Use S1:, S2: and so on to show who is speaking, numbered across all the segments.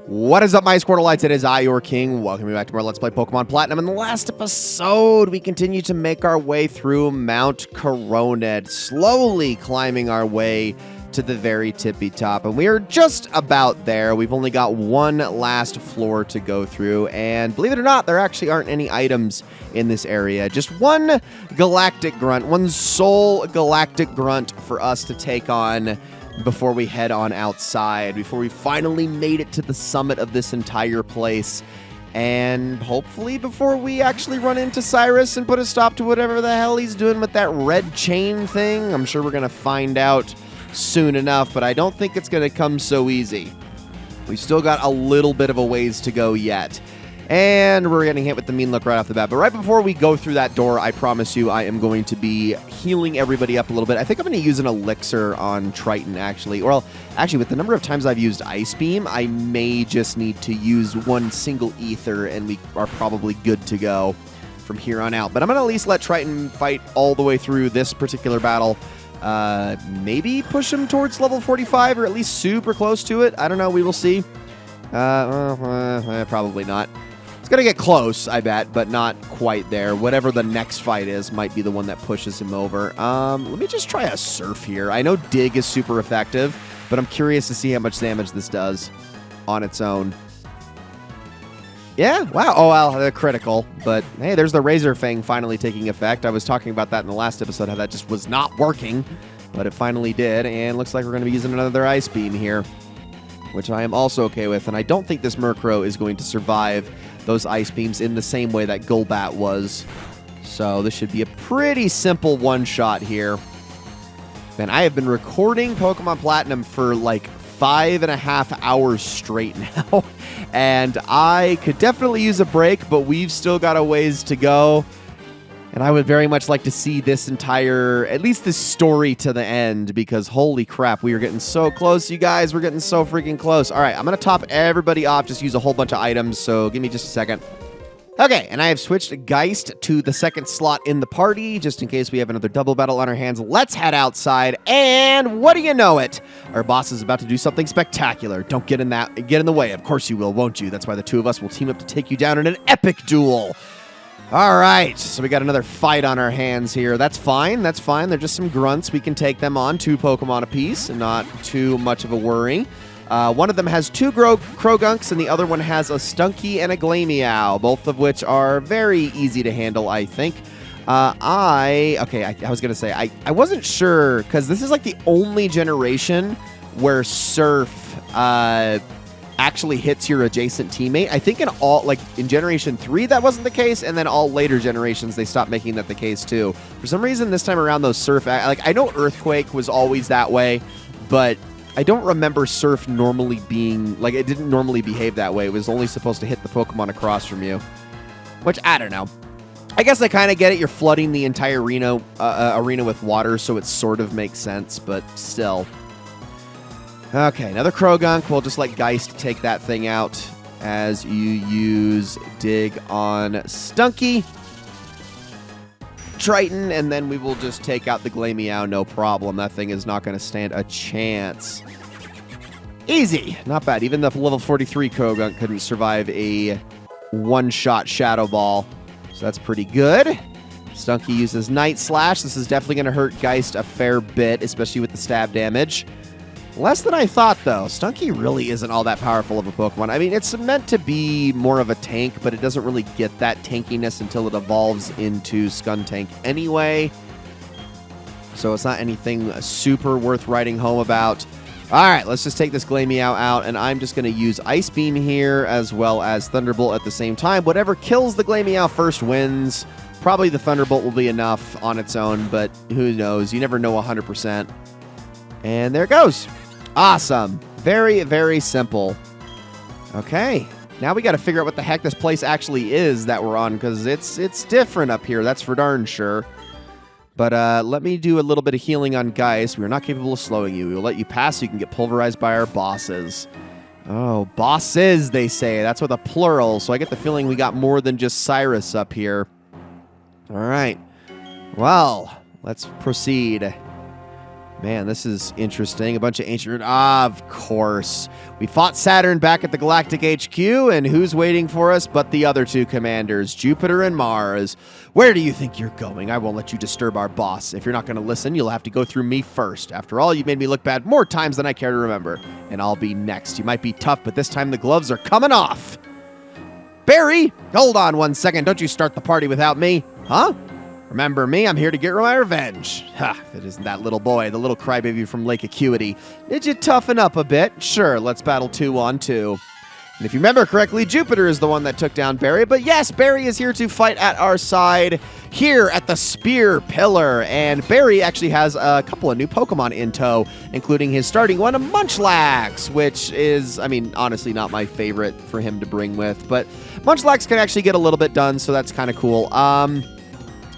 S1: What is up, my Squirtleites? It is I, your king. Welcome back to more Let's Play Pokemon Platinum. In the last episode, we continue to make our way through Mount Coronet, slowly climbing our way to the very tippy top. And we are just about there. We've only got one last floor to go through. And believe it or not, there actually aren't any items in this area. Just one galactic grunt, one sole galactic grunt for us to take on before we head on outside, before we finally made it to the summit of this entire place, and hopefully before we actually run into Cyrus and put a stop to whatever the hell he's doing with that red chain thing. I'm sure we're going to find out soon enough, but I don't think it's going to come so easy. We've still got a little bit of a ways to go yet. And we're getting hit with the mean look right off the bat. But right before we go through that door, I promise you I am going to be healing everybody up a little bit. I think I'm going to use an elixir on Triton, actually. Well, actually, with the number of times I've used Ice Beam, I may just need to use one single ether, and we are probably good to go from here on out. But I'm going to at least let Triton fight all the way through this particular battle. Maybe push him towards level 45, or at least super close to it. I don't know. We will see. Probably not. Gonna get close, I bet, but not quite there. Whatever the next fight is might be the one that pushes him over. Let me just try a Surf here. I know Dig is super effective, but I'm curious to see how much damage this does on its own. Yeah, wow. Oh, well, they're critical, but hey, there's the Razor Fang finally taking effect. I was talking about that in the last episode, how that just was not working, but it finally did, and looks like we're going to be using another Ice Beam here, which I am also okay with, and I don't think this Murkrow is going to survive those Ice Beams in the same way that Golbat was. So this should be a pretty simple one-shot here. Man, I have been recording Pokemon Platinum for like 5.5 hours straight now, and I could definitely use a break, but we've still got a ways to go. And I would very much like to see this entire, at least this story to the end, because holy crap, we are getting so close, you guys. We're getting so freaking close. All right, I'm going to top everybody off, just use a whole bunch of items, so give me just a second. Okay, and I have switched Geist to the second slot in the party, just in case we have another double battle on our hands. Let's head outside, and what do you know it? Our boss is about to do something spectacular. Don't get in the way. Of course you will, won't you? That's why the two of us will team up to take you down in an epic duel. All right, so we got another fight on our hands here. That's fine. That's fine. They're just some grunts. We can take them on, 2 Pokemon apiece, and not too much of a worry. One of them has 2 Crogunks, and the other one has a Stunky and a Glameow, both of which are very easy to handle, I think. I was going to say, I wasn't sure, because this is like the only generation where Surf actually hits your adjacent teammate. I think in Generation 3 that wasn't the case, and then all later generations they stopped making that the case too. For some reason this time around those Surf, I know Earthquake was always that way, but I don't remember Surf normally being, it didn't normally behave that way. It was only supposed to hit the Pokemon across from you, which I don't know. I guess I kind of get it. You're flooding the entire arena with water, so it sort of makes sense, but still. Okay, another Krogunk. We'll just let Geist take that thing out as you use Dig on Stunky, Triton, and then we will just take out the Glameow, no problem. That thing is not going to stand a chance. Easy. Not bad. Even the level 43 Krogunk couldn't survive a one-shot Shadow Ball, so that's pretty good. Stunky uses Night Slash. This is definitely going to hurt Geist a fair bit, especially with the stab damage. Less than I thought, though. Stunky really isn't all that powerful of a Pokemon. I mean, it's meant to be more of a tank, but it doesn't really get that tankiness until it evolves into Skuntank anyway. So it's not anything super worth writing home about. All right, let's just take this Glameow out, and I'm just going to use Ice Beam here as well as Thunderbolt at the same time. Whatever kills the Glameow first wins. Probably the Thunderbolt will be enough on its own, but who knows? You never know 100%. And there it goes. Awesome. Very, very simple. Okay. Now we got to figure out what the heck this place actually is that we're on, because it's different up here. That's for darn sure. But let me do a little bit of healing on Geist. We are not capable of slowing you. We will let you pass so you can get pulverized by our bosses. Oh, bosses, they say. That's with a plural, so I get the feeling we got more than just Cyrus up here. All right. Well, let's proceed. Man, this is interesting. A bunch of ancient... Ah, of course. We fought Saturn back at the Galactic HQ, and who's waiting for us but the other two commanders, Jupiter and Mars. Where do you think you're going? I won't let you disturb our boss. If you're not going to listen, you'll have to go through me first. After all, you made me look bad more times than I care to remember. And I'll be next. You might be tough, but this time the gloves are coming off. Barry, hold on 1 second. Don't you start the party without me. Huh? Remember me, I'm here to get my revenge. Ha, it isn't that little boy, the little crybaby from Lake Acuity. Did you toughen up a bit? Sure, let's battle 2-on-2. And if you remember correctly, Jupiter is the one that took down Barry. But yes, Barry is here to fight at our side here at the Spear Pillar. And Barry actually has a couple of new Pokemon in tow, including his starting one, a Munchlax, which is, I mean, honestly not my favorite for him to bring with. But Munchlax can actually get a little bit done, so that's kind of cool.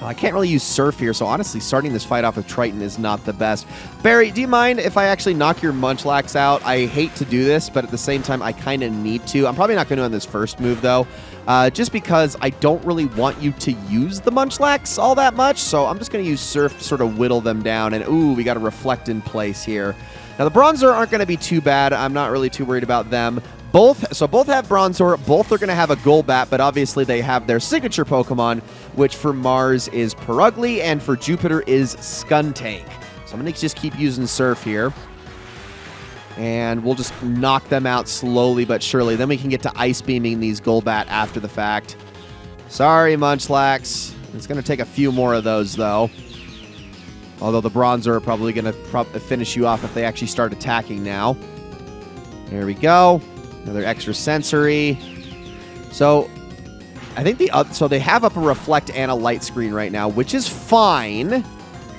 S1: I can't really use Surf here, so honestly, starting this fight off with Triton is not the best. Barry, do you mind if I actually knock your Munchlax out? I hate to do this, but at the same time, I kind of need to. I'm probably not going to on this first move, though, just because I don't really want you to use the Munchlax all that much, so I'm just going to use Surf to sort of whittle them down, and ooh, we got a Reflect in place here. Now, the Bronzor aren't going to be too bad. I'm not really too worried about them. Both have Bronzor, both are going to have a Golbat, but obviously they have their signature Pokemon, which for Mars is Perugly, and for Jupiter is Skuntank. So I'm going to just keep using Surf here. And we'll just knock them out slowly but surely. Then we can get to Ice Beaming these Golbat after the fact. Sorry, Munchlax. It's going to take a few more of those, though. Although the Bronzor are probably going to finish you off if they actually start attacking now. There we go. Another extra sensory. So I think so they have up a Reflect and a Light Screen right now, which is fine.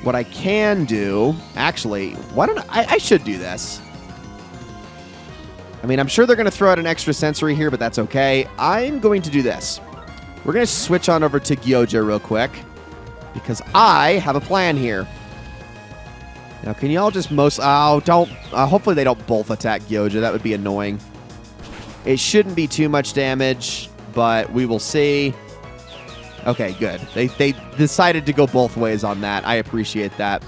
S1: What I can do, actually, why don't I should do this. I mean, I'm sure they're going to throw out an extra sensory here, but that's okay. I'm going to do this. We're going to switch on over to Gyoja real quick because I have a plan here. Now, can y'all just hopefully they don't both attack Gyoja. That would be annoying. It shouldn't be too much damage, but we will see. Okay, good. They decided to go both ways on that. I appreciate that.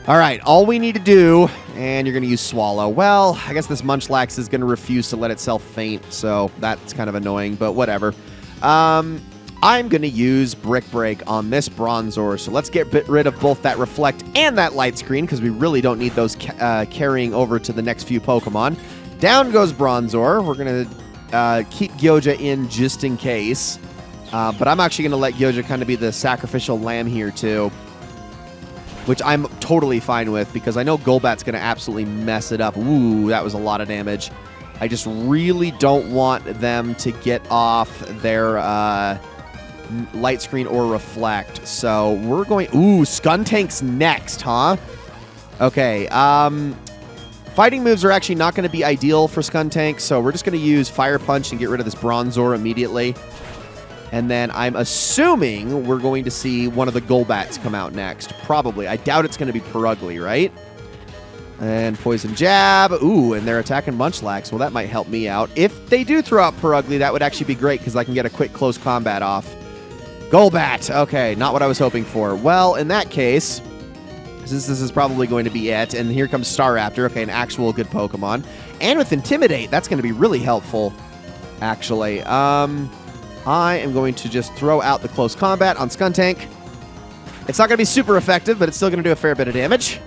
S1: All right, all we need to do, and you're going to use Swallow. Well, I guess this Munchlax is going to refuse to let itself faint, so that's kind of annoying, but whatever. I'm going to use Brick Break on this Bronzor, so let's get rid of both that Reflect and that Light Screen, because we really don't need those carrying over to the next few Pokemon. Down goes Bronzor. We're going to keep Gyoja in just in case. But I'm actually going to let Gyoja kind of be the sacrificial lamb here, too. Which I'm totally fine with, because I know Golbat's going to absolutely mess it up. Ooh, that was a lot of damage. I just really don't want them to get off their Light Screen or Reflect. So we're going... Ooh, Skuntank's next, huh? Okay, fighting moves are actually not going to be ideal for Skuntank, so we're just going to use Fire Punch and get rid of this Bronzor immediately. And then I'm assuming we're going to see one of the Golbats come out next. Probably. I doubt it's going to be Perugly, right? And Poison Jab. Ooh, and they're attacking Munchlax. Well, that might help me out. If they do throw out Perugly, that would actually be great because I can get a quick close combat off. Golbat. Okay, not what I was hoping for. Well, in that case... This is probably going to be it. And here comes Staraptor. Okay, an actual good Pokemon. And with Intimidate, that's going to be really helpful, actually. I am going to just throw out the close combat on Skuntank. It's not going to be super effective, but it's still going to do a fair bit of damage.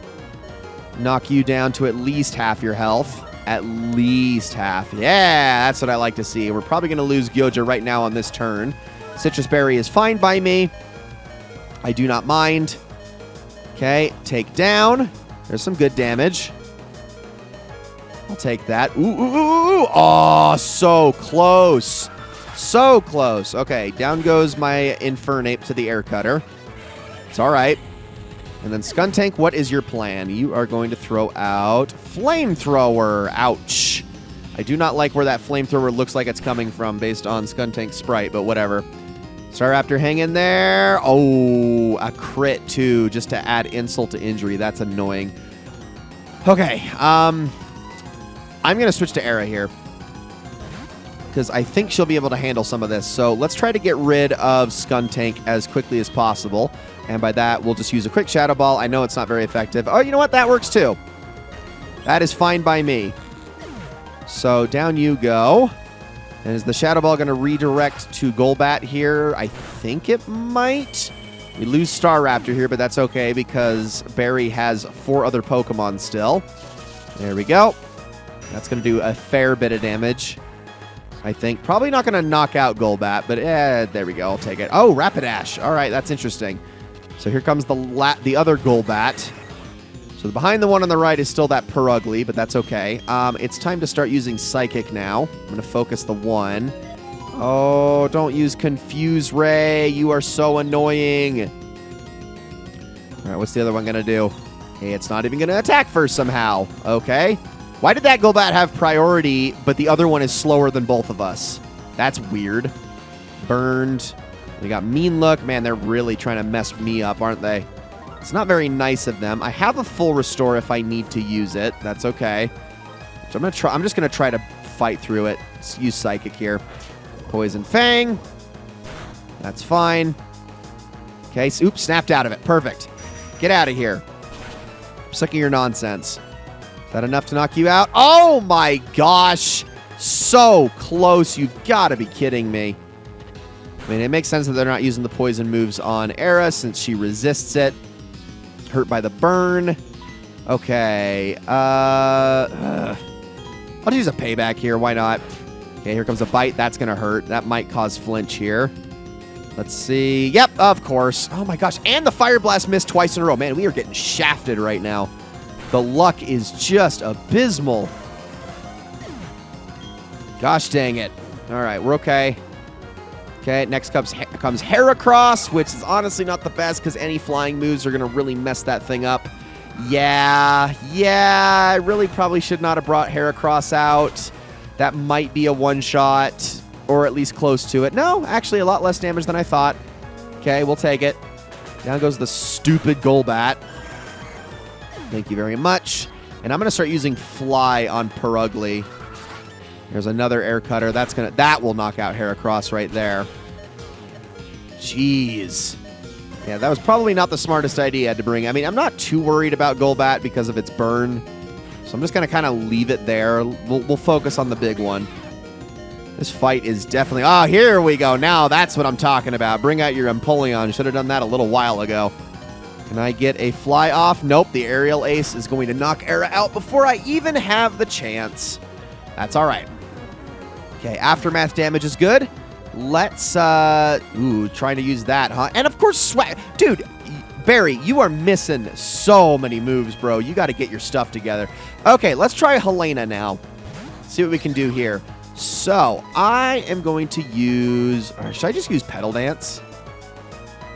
S1: Knock you down to at least half your health. At least half. Yeah, that's what I like to see. We're probably going to lose Gyoja right now on this turn. Citrus Berry is fine by me. I do not mind. Okay, take down. There's some good damage. I'll take that. Ooh, ooh, ooh, ooh. Oh, so close. So close. Okay, down goes my Infernape to the Air Cutter. It's all right. And then Skuntank, what is your plan? You are going to throw out Flamethrower. Ouch. I do not like where that Flamethrower looks like it's coming from based on Skuntank's sprite, but whatever. Staraptor, hang in there. Oh, a crit, too, just to add insult to injury. That's annoying. Okay, I'm going to switch to Era here because I think she'll be able to handle some of this. So let's try to get rid of Skuntank as quickly as possible. And by that, we'll just use a quick Shadow Ball. I know it's not very effective. Oh, you know what? That works too. That is fine by me. So down you go. And is the Shadow Ball going to redirect to Golbat here? I think it might. We lose Staraptor here, but that's okay because Barry has 4 other Pokemon still. There we go. That's going to do a fair bit of damage, I think. Probably not going to knock out Golbat, but there we go. I'll take it. Oh, Rapidash. All right, that's interesting. So here comes the other Golbat. So behind the one on the right is still that Purugly, but that's okay. It's time to start using Psychic now. I'm going to focus the one. Oh, don't use Confuse Ray. You are so annoying. All right, what's the other one going to do? Hey, it's not even going to attack first somehow. Okay. Why did that Golbat have priority, but the other one is slower than both of us? That's weird. Burned. We got Mean Look. Man, they're really trying to mess me up, aren't they? It's not very nice of them. I have a full restore if I need to use it. That's okay. So I'm just gonna try to fight through it. Let's use Psychic here. Poison Fang. That's fine. Okay, so, oops, snapped out of it. Perfect. Get out of here. I'm sick of your nonsense. Is that enough to knock you out? Oh my gosh. So close. You've got to be kidding me. I mean, it makes sense that they're not using the poison moves on Era since she resists it. Hurt by the burn. Okay. I'll just use a payback here. Why not? Okay, here comes a bite. That's going to hurt. That might cause flinch here. Let's see. Yep, of course. Oh my gosh. And the Fire Blast missed twice in a row. Man, we are getting shafted right now. The luck is just abysmal. Gosh dang it. All right, we're okay. Okay, next comes Heracross, which is honestly not the best because any flying moves are going to really mess that thing up. Yeah, I really probably should not have brought Heracross out. That might be a one-shot, or at least close to it. No, actually a lot less damage than I thought. Okay, we'll take it. Down goes the stupid Golbat. Thank you very much. And I'm going to start using Fly on Purugly. There's another Air Cutter. That will knock out Heracross right there. Jeez. Yeah, that was probably not the smartest idea to bring. I mean, I'm not too worried about Golbat because of its burn. So I'm just going to kind of leave it there. We'll focus on the big one. This fight is definitely... Oh, here we go. Now that's what I'm talking about. Bring out your Empoleon. Should have done that a little while ago. Can I get a fly off? Nope. The Aerial Ace is going to knock Era out before I even have the chance. That's all right. Okay, Aftermath damage is good. Let's, trying to use that, huh? And of course, Swag. Dude, Barry, you are missing so many moves, bro. You got to get your stuff together. Okay, let's try Helena now. See what we can do here. So, I am going to use... Or should I just use Petal Dance?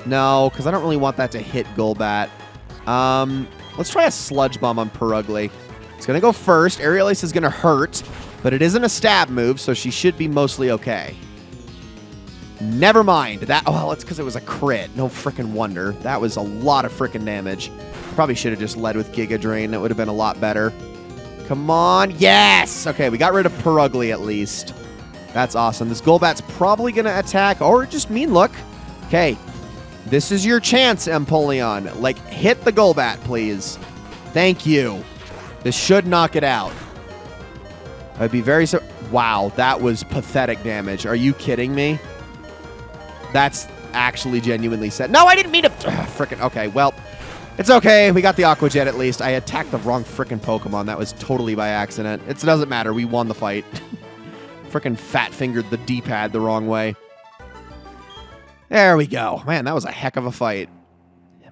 S1: No, because I don't really want that to hit Golbat. Let's try a Sludge Bomb on Purugly. It's going to go first. Aerial Ace is going to hurt. But it isn't a stab move, so she should be mostly okay. Never mind. Well, it's because it was a crit. No frickin' wonder. That was a lot of frickin' damage. Probably should have just led with Giga Drain. That would have been a lot better. Come on. Yes! Okay, we got rid of Purugly at least. That's awesome. This Golbat's probably going to attack, or just Mean Look. Okay. This is your chance, Empoleon. Like, hit the Golbat, please. Thank you. This should knock it out. I'd be very... Wow, that was pathetic damage. Are you kidding me? That's actually genuinely sad. No, I didn't mean to... Frickin'... Okay, well, it's okay. We got the Aqua Jet at least. I attacked the wrong frickin' Pokemon. That was totally by accident. It doesn't matter. We won the fight. Frickin' fat-fingered the D-pad the wrong way. There we go. Man, that was a heck of a fight.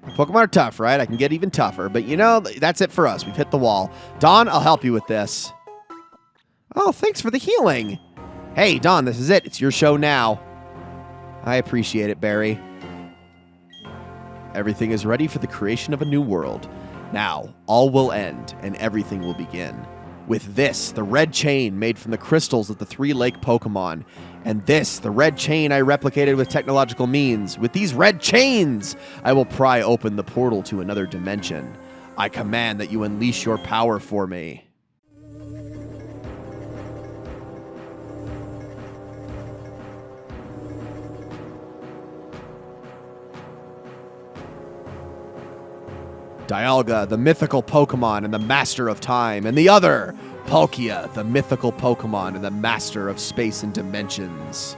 S1: Pokemon are tough, right? I can get even tougher. But, you know, that's it for us. We've hit the wall. Dawn, I'll help you with this. Oh, thanks for the healing. Hey, Dawn, this is it. It's your show now. I appreciate it, Barry. Everything is ready for the creation of a new world. Now, all will end, and everything will begin. With this, the red chain made from the crystals of the 3 lake Pokemon. And this, the red chain I replicated with technological means. With these red chains, I will pry open the portal to another dimension. I command that you unleash your power for me. Dialga, the mythical Pokemon and the master of time, and the other, Palkia, the mythical Pokemon and the master of space and dimensions.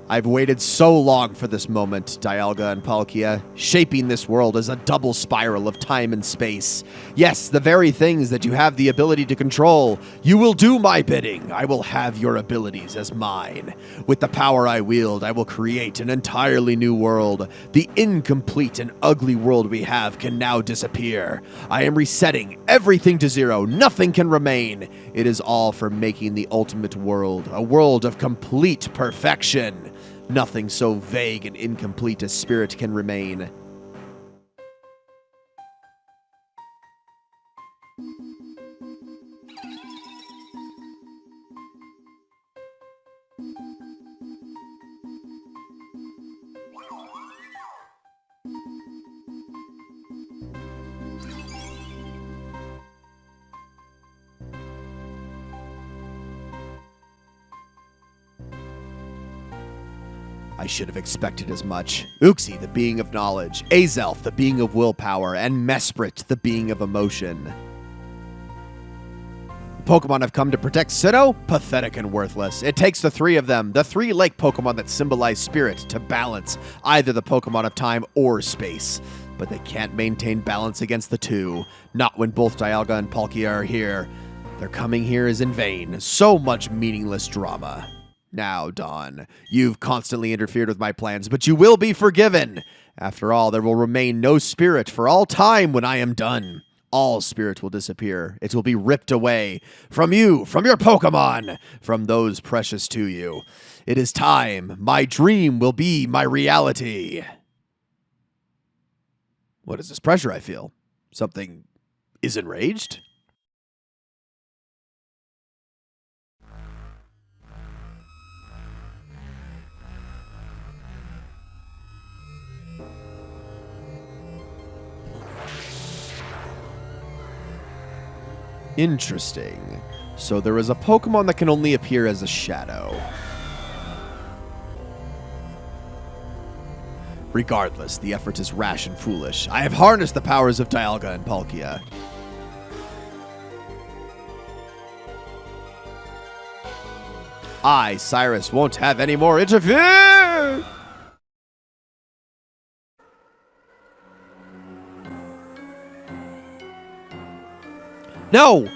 S1: I've waited so long for this moment, Dialga and Palkia, shaping this world as a double spiral of time and space. Yes, the very things that you have the ability to control. You will do my bidding. I will have your abilities as mine. With the power I wield, I will create an entirely new world. The incomplete and ugly world we have can now disappear. I am resetting everything to zero. Nothing can remain. It is all for making the ultimate world, a world of complete perfection. Nothing so vague and incomplete as spirit can remain. I should have expected as much. Uxie, the being of knowledge, Azelf, the being of willpower, and Mesprit, the being of emotion. The Pokemon have come to protect Sinnoh? Pathetic and worthless. It takes the three of them, the three lake Pokemon that symbolize spirit, to balance either the Pokemon of time or space. But they can't maintain balance against the two, not when both Dialga and Palkia are here. Their coming here is in vain. So much meaningless drama. Now, Dawn, you've constantly interfered with my plans, but you will be forgiven. After all, there will remain no spirit for all time when I am done. All spirit will disappear. It will be ripped away from you, from your Pokemon, from those precious to you. It is time. My dream will be my reality. What is this pressure I feel? Something is enraged? Interesting. So there is a Pokemon that can only appear as a shadow. Regardless, the effort is rash and foolish. I have harnessed the powers of Dialga and Palkia. I, Cyrus, won't have any more interfere! No!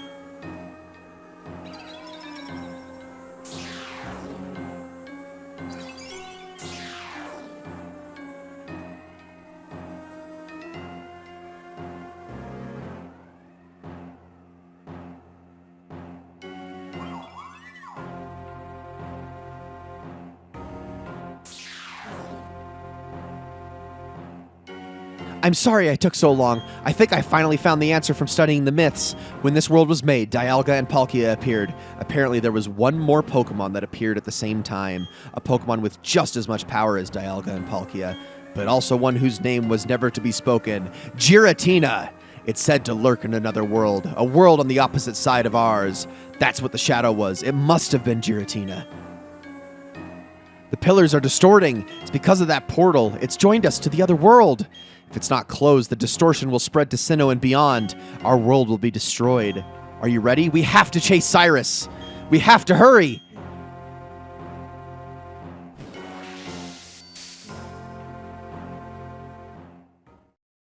S1: I'm sorry I took so long. I think I finally found the answer from studying the myths. When this world was made, Dialga and Palkia appeared. Apparently there was one more Pokemon that appeared at the same time. A Pokemon with just as much power as Dialga and Palkia, but also one whose name was never to be spoken. Giratina! It's said to lurk in another world, a world on the opposite side of ours. That's what the shadow was. It must have been Giratina. The pillars are distorting. It's because of that portal. It's joined us to the other world. If it's not closed, the distortion will spread to Sinnoh and beyond. Our world will be destroyed. Are you ready? We have to chase Cyrus. We have to hurry.